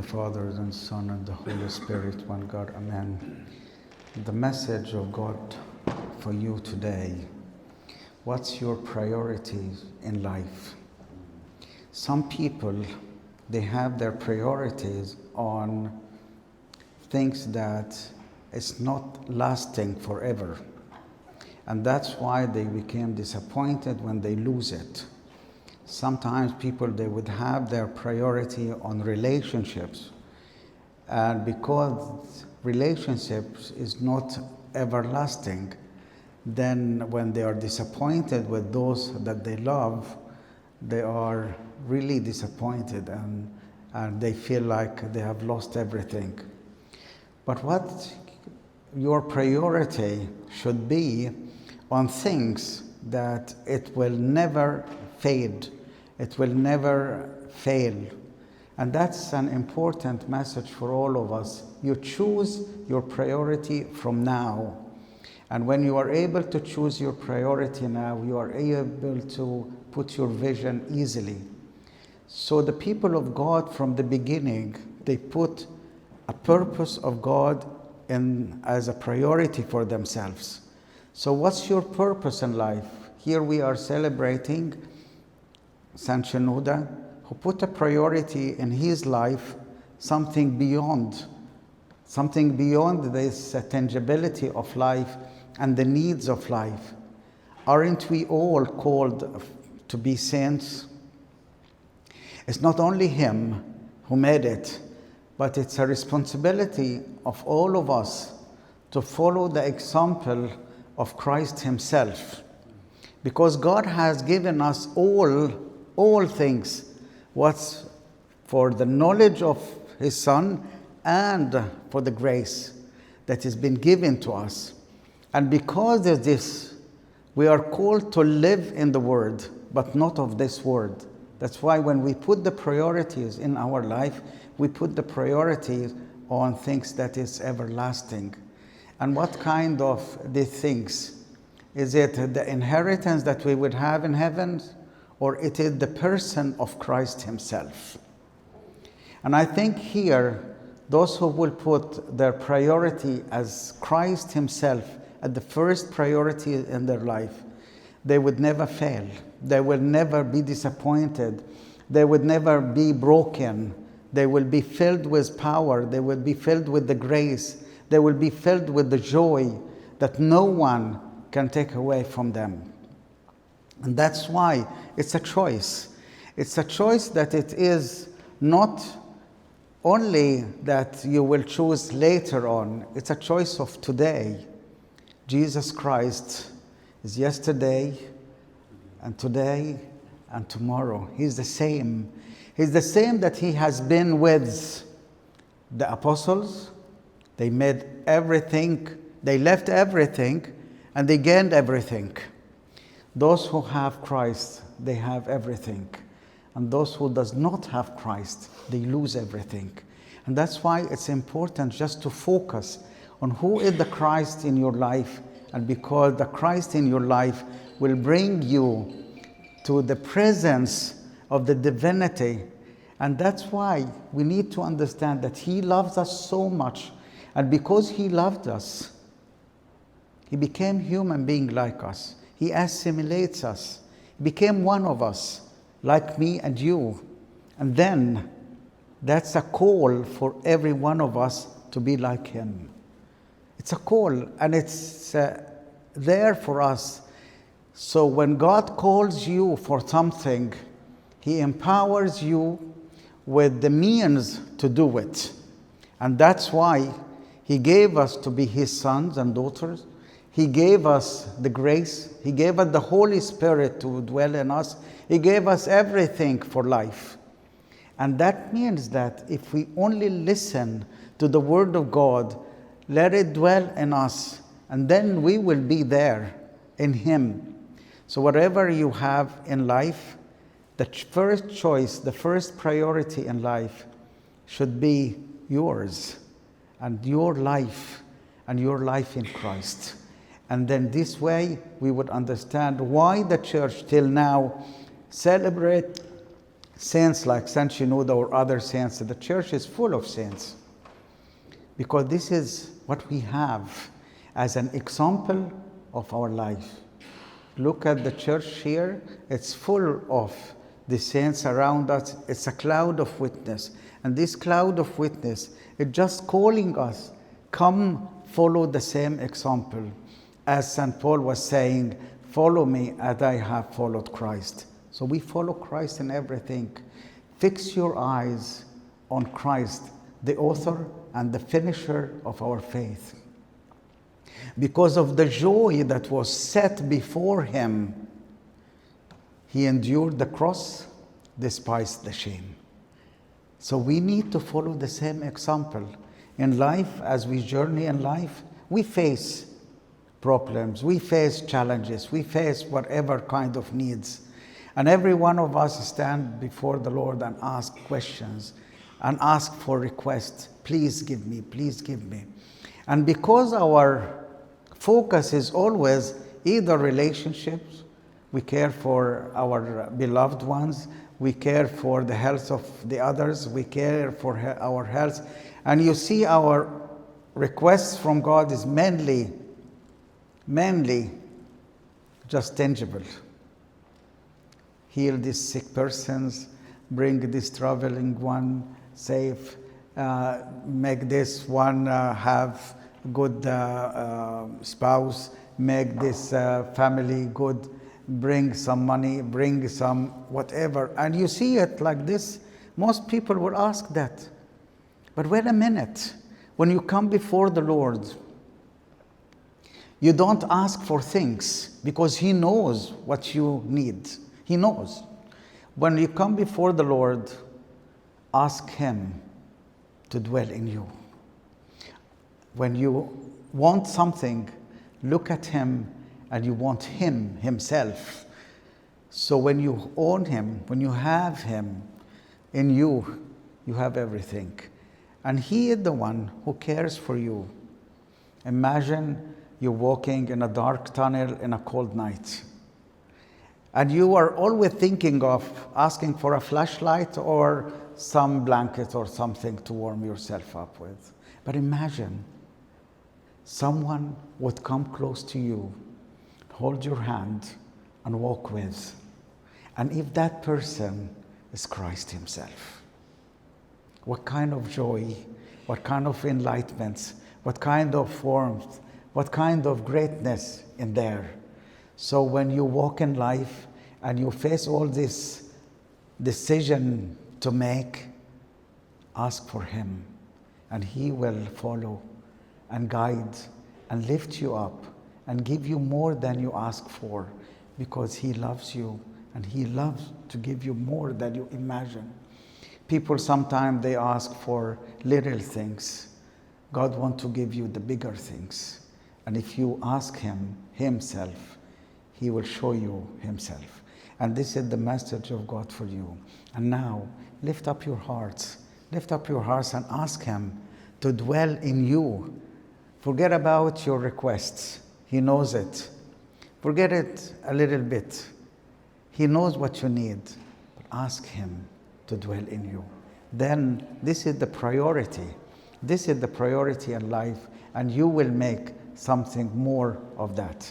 The Father and Son and the Holy Spirit, one God, Amen. The message of God for you today. What's your priorities in life? Some people, they have their priorities on things that is not lasting forever. And that's why they became disappointed when they lose it. Sometimes people, they would have their priority on relationships. And because relationships is not everlasting, then when they are disappointed with those that they love, they are really disappointed and they feel like they have lost everything. But what your priority should be on things that it will never fade. It will never fail. And that's an important message for all of us. You choose your priority from now. And when you are able to choose your priority now, you are able to put your vision easily. So the people of God from the beginning, they put a purpose of God as a priority for themselves. So what's your purpose in life? Here we are celebrating Saint Shenouda, who put a priority in his life, something beyond this tangibility of life and the needs of life. Aren't we all called to be saints? It's not only him who made it, but it's a responsibility of all of us to follow the example of Christ himself. Because God has given us all things, what's for the knowledge of his Son and for the grace that has been given to us. And because of this, we are called to live in the Word, but not of this world. That's why when we put the priorities in our life, we put the priorities on things that is everlasting. And what kind of these things? Is it the inheritance that we would have in heaven, or it is the person of Christ himself? And I think here, those who will put their priority as Christ himself at the first priority in their life, they would never fail. They will never be disappointed. They would never be broken. They will be filled with power. They will be filled with the grace. They will be filled with the joy that no one can take away from them. And that's why it's a choice. It's a choice that it is not only that you will choose later on. It's a choice of today. Jesus Christ is yesterday and today and tomorrow. He's the same. He's the same that he has been with the apostles. They made everything. They left everything and they gained everything. Those who have Christ, they have everything. And those who does not have Christ, they lose everything. And that's why it's important just to focus on who is the Christ in your life. And because the Christ in your life will bring you to the presence of the divinity. And that's why we need to understand that he loves us so much. And because he loved us, he became human being like us. He assimilates us. He became one of us, like me and you. And then that's a call for every one of us to be like him. It's a call, and it's there for us. So when God calls you for something, he empowers you with the means to do it. And that's why he gave us to be his sons and daughters. He gave us the grace. He gave us the Holy Spirit to dwell in us. He gave us everything for life. And that means that if we only listen to the Word of God, let it dwell in us, and then we will be there in him. So whatever you have in life, the first choice, the first priority in life should be yours and your life in Christ. And then this way we would understand why the church till now celebrate saints like Saint Shenouda or other saints. The church is full of saints because this is what we have as an example of our life. Look at the church here. It's full of the saints around us. It's a cloud of witness. And this cloud of witness is just calling us, come follow the same example. As St. Paul was saying, follow me as I have followed Christ. So we follow Christ in everything. Fix your eyes on Christ, the author and the finisher of our faith. Because of the joy that was set before him, he endured the cross, despised the shame. So we need to follow the same example. In life, as we journey in life, we face problems, we face challenges, we face whatever kind of needs. And every one of us stand before the Lord and ask questions and ask for requests. Please give me, please give me. And because our focus is always either relationships, we care for our beloved ones, we care for the health of the others, we care for our health. And you see our requests from God is mainly just tangible. Heal these sick persons, bring this traveling one safe, make this one have good spouse, make this family good, bring some money, bring some whatever. And you see it like this, most people will ask that. But wait a minute, when you come before the Lord, you don't ask for things because He knows what you need. He knows. When you come before the Lord, ask Him to dwell in you. When you want something, look at Him and you want Him Himself. So when you own Him, when you have Him in you, you have everything. And He is the one who cares for you. Imagine you're walking in a dark tunnel in a cold night. And you are always thinking of asking for a flashlight or some blanket or something to warm yourself up with. But imagine someone would come close to you, hold your hand, and walk with. And if that person is Christ Himself, what kind of joy, what kind of enlightenment, what kind of warmth, what kind of greatness in there. So when you walk in life and you face all this decision to make, ask for Him and He will follow and guide and lift you up and give you more than you ask for, because He loves you and He loves to give you more than you imagine. People sometimes they ask for little things. God wants to give you the bigger things. And if you ask Him Himself, He will show you Himself. And this is the message of God for you. And now, lift up your hearts. Lift up your hearts and ask Him to dwell in you. Forget about your requests. He knows it. Forget it a little bit. He knows what you need. But ask Him to dwell in you. Then this is the priority. This is the priority in life, and you will make something more of that.